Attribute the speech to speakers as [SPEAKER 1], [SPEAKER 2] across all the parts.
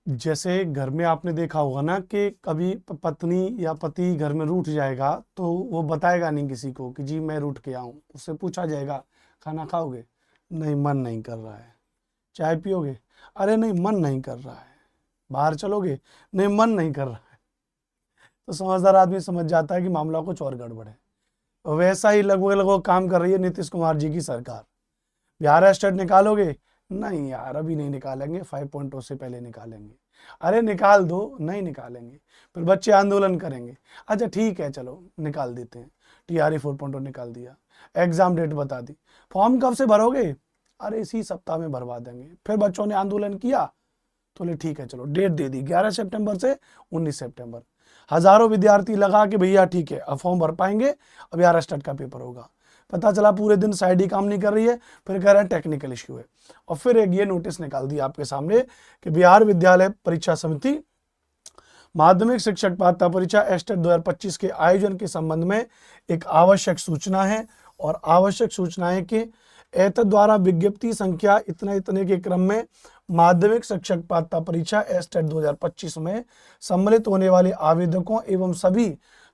[SPEAKER 1] जैसे घर में आपने देखा होगा ना कि कभी पत्नी या पति घर में रूठ जाएगा तो वो बताएगा नहीं किसी को कि जी मैं रूठ के आऊं। उससे पूछा जाएगा खाना खाओगे? नहीं, मन नहीं कर रहा है। चाय पियोगे? अरे नहीं, मन नहीं कर रहा है। बाहर चलोगे? नहीं, मन नहीं कर रहा है। तो समझदार आदमी समझ जाता है कि मामला कुछ और गड़बड़ है। वैसा ही लगभग लगभग काम कर रही है नीतीश कुमार जी की सरकार। बिहार स्टेट निकालोगे? नहीं यार, अभी नहीं निकालेंगे, 5.0 से पहले निकालेंगे। अरे निकाल दो, नहीं निकालेंगे। फिर बच्चे आंदोलन करेंगे। अच्छा ठीक है, चलो निकाल देते हैं। टीआरई 4.0 निकाल दिया, एग्जाम डेट बता दी। फॉर्म कब से भरोगे? अरे इसी सप्ताह में भरवा देंगे। फिर बच्चों ने आंदोलन किया तो ले ठीक है, चलो डेट दे दी 11 सितंबर से 19 सितंबर। हजारों विद्यार्थी लगा कि भैया ठीक है, अब फॉर्म भर पाएंगे, अब यार स्टेट का पेपर होगा। पता चला पूरे दिन साइड ही काम नहीं कर रही है, फिर कह रहे हैं टेक्निकल इश्यू है। और फिर एक ये नोटिस निकाल दिया आपके सामने कि बिहार विद्यालय परीक्षा समिति माध्यमिक शिक्षक पात्रता परीक्षा एस्टेट 2025 के आयोजन के संबंध में एक आवश्यक सूचना है। और आवश्यक सूचना है कि एतद द्वारा विज्ञप्ति संख्या इतने इतने के क्रम में माध्यमिक शिक्षक पात्रता परीक्षा एस्टेट 2025 में सम्मिलित होने वाले आवेदकों एवं सभी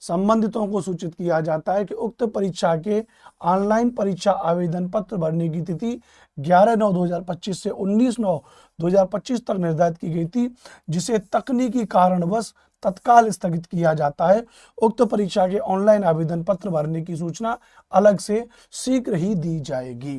[SPEAKER 1] संबंधितों को सूचित किया जाता है कि उक्त परीक्षा के ऑनलाइन परीक्षा आवेदन पत्र भरने की तिथि 11/9/2025 से 19/9/2025 तक निर्धारित की गई थी, जिसे तकनीकी कारणवश तत्काल स्थगित किया जाता है। उक्त परीक्षा के ऑनलाइन आवेदन पत्र भरने की सूचना अलग से शीघ्र ही दी जाएगी।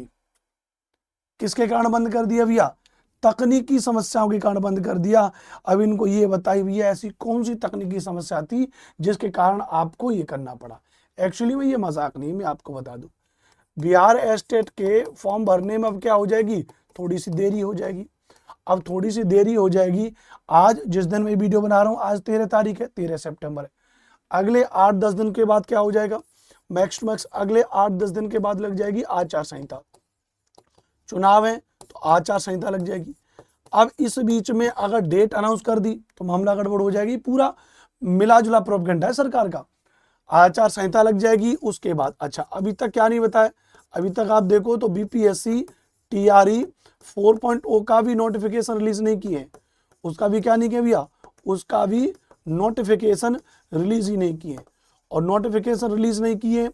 [SPEAKER 1] किसके कारण बंद कर दिया भैया? तकनीकी समस्याओं के कारण बंद कर दिया। अब इनको ये बताइए भैया, ऐसी कौन सी तकनीकी समस्या थी जिसके कारण आपको ये करना पड़ा? एक्चुअली में ये मजाक नहीं, मैं आपको बता दूं, बिहार एस्टेट के फॉर्म भरने में अब क्या हो जाएगी, थोड़ी सी देरी हो जाएगी। अब थोड़ी सी देरी हो जाएगी। आज जिस दिन मैं वीडियो बना रहा हूं, आज 13 तारीख है, 13 सितंबर है। अगले 8-10 दिन के बाद क्या हो जाएगा? मैक्स टू मैक्स अगले 8-10 दिन के बाद लग जाएगी आचार संहिता। चुनाव है तो आचार संहिता लग जाएगी। अब इस बीच में अगर डेट अनाउंस कर दी तो मामला गड़बड़ हो जाएगी। पूरा मिला जुला प्रोपगेंडा है सरकार का। आचार संहिता लग जाएगी, उसके बाद अच्छा अभी तक क्या नहीं बताया। अभी तक आप देखो तो बीपीएससी टीआरई 4.0 का भी नोटिफिकेशन रिलीज नहीं किए। उसका भी क्या नहीं किया भैया? उसका भी नोटिफिकेशन रिलीज ही नहीं किए। और नोटिफिकेशन रिलीज नहीं किए,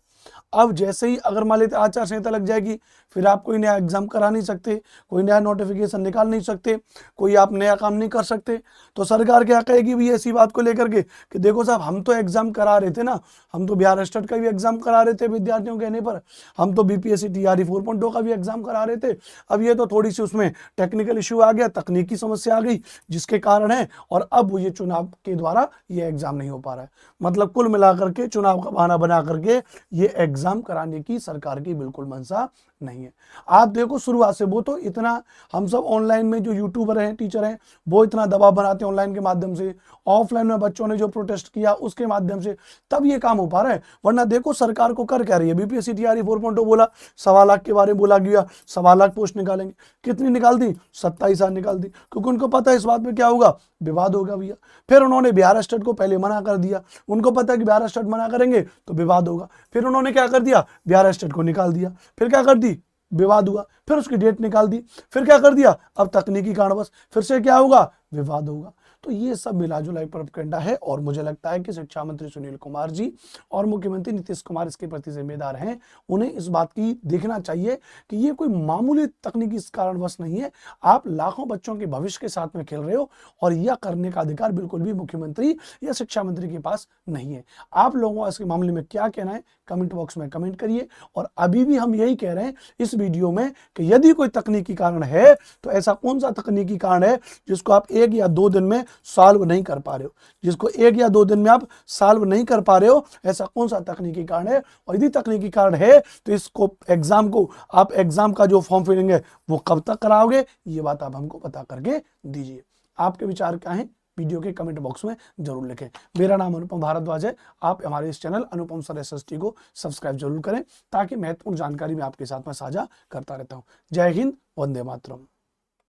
[SPEAKER 1] अब जैसे ही अगर मान लेते आचार संहिता लग जाएगी, फिर आप कोई नया एग्जाम करा नहीं सकते, कोई नया नोटिफिकेशन निकाल नहीं सकते, कोई आप नया काम नहीं कर सकते। तो सरकार क्या कहेगी भी ऐसी बात को लेकर के कि देखो साहब, हम तो एग्जाम करा रहे थे ना, हम तो बिहार स्टेट का भी एग्जाम करा रहे थे विद्यार्थियों कहने पर, हम तो बीपीएससी टीआरई 4.0 का भी एग्जाम करा रहे थे। अब ये तो थोड़ी सी उसमें टेक्निकल इश्यू आ गया, तकनीकी समस्या आ गई, जिसके कारण है, और अब ये चुनाव के द्वारा ये एग्जाम नहीं हो पा रहा है। मतलब कुल मिलाकर के चुनाव का बहाना बना करके ये एग्जाम कराने की सरकार की बिल्कुल मंशा नहीं है। आप देखो शुरुआत से वो तो इतना, हम सब ऑनलाइन में जो यूट्यूबर हैं, टीचर हैं, वो इतना दबाव बनाते हैं ऑनलाइन के माध्यम से, ऑफलाइन में बच्चों ने जो प्रोटेस्ट किया उसके माध्यम से, तब ये काम हो पा रहा है। वरना देखो सरकार को कर क्या रही है। बीपीएससी टीआरई 4.0 बोला, 1.25 लाख के बारे में बोला गया, 1.25 लाख पोस्ट निकालेंगे। कितनी निकाल दी? 27,000 निकाल दी, क्योंकि उनको पता है इस बात में क्या होगा, विवाद होगा भैया। फिर उन्होंने बिहार स्टेट को पहले मना कर दिया, उनको पता है कि बिहार स्टेट मना करेंगे तो विवाद होगा। फिर उन्होंने क्या कर दिया, बिहार स्टेट को निकाल दिया। फिर क्या कर दी, विवाद हुआ, फिर उसकी डेट निकाल दी। फिर क्या कर दिया, अब तकनीकी कारणवश फिर से क्या होगा, विवाद होगा। तो ये सब मिलाजुला प्रोपेगेंडा है। और मुझे लगता है कि शिक्षा मंत्री सुनील कुमार जी और मुख्यमंत्री नीतीश कुमार इसके प्रति जिम्मेदार हैं। उन्हें इस बात की देखना चाहिए कि ये कोई मामूली तकनीकी कारणवश नहीं है। आप लाखों बच्चों के भविष्य के साथ में खेल रहे हो, और यह करने का अधिकार बिल्कुल भी मुख्यमंत्री या शिक्षा मंत्री के पास नहीं है। आप लोगों को इसके मामले में क्या कहना है, कमेंट बॉक्स में कमेंट करिए। और अभी भी हम यही कह रहे हैं इस वीडियो में कि यदि कोई तकनीकी कारण है तो ऐसा कौन सा तकनीकी कारण है जिसको आप 1 या 2 दिन में सॉल्व नहीं कर पा रहे हो, जिसको 1 या 2 दिन में आप सॉल्व नहीं कर पा रहे हो, ऐसा कौन सा तकनीकी कारण है। और यदि तकनीकी कारण है तो इसको एग्जाम को, आप एग्जाम का जो फॉर्म फिलिंग है वो कब तक कराओगे, ये बात आप हमको पता करके दीजिए। आपके विचार क्या हैं, वीडियो के कमेंट बॉक्स में जरूर लिखें। मेरा नाम अनुपम भारद्वाज है। आप हमारे इस चैनल अनुपम सर एसएसटी को सब्सक्राइब जरूर करें, ताकि महत्वपूर्ण जानकारी मैं आपके साथ में साझा करता रहता हूं। जय हिंद, वंदे मातरम।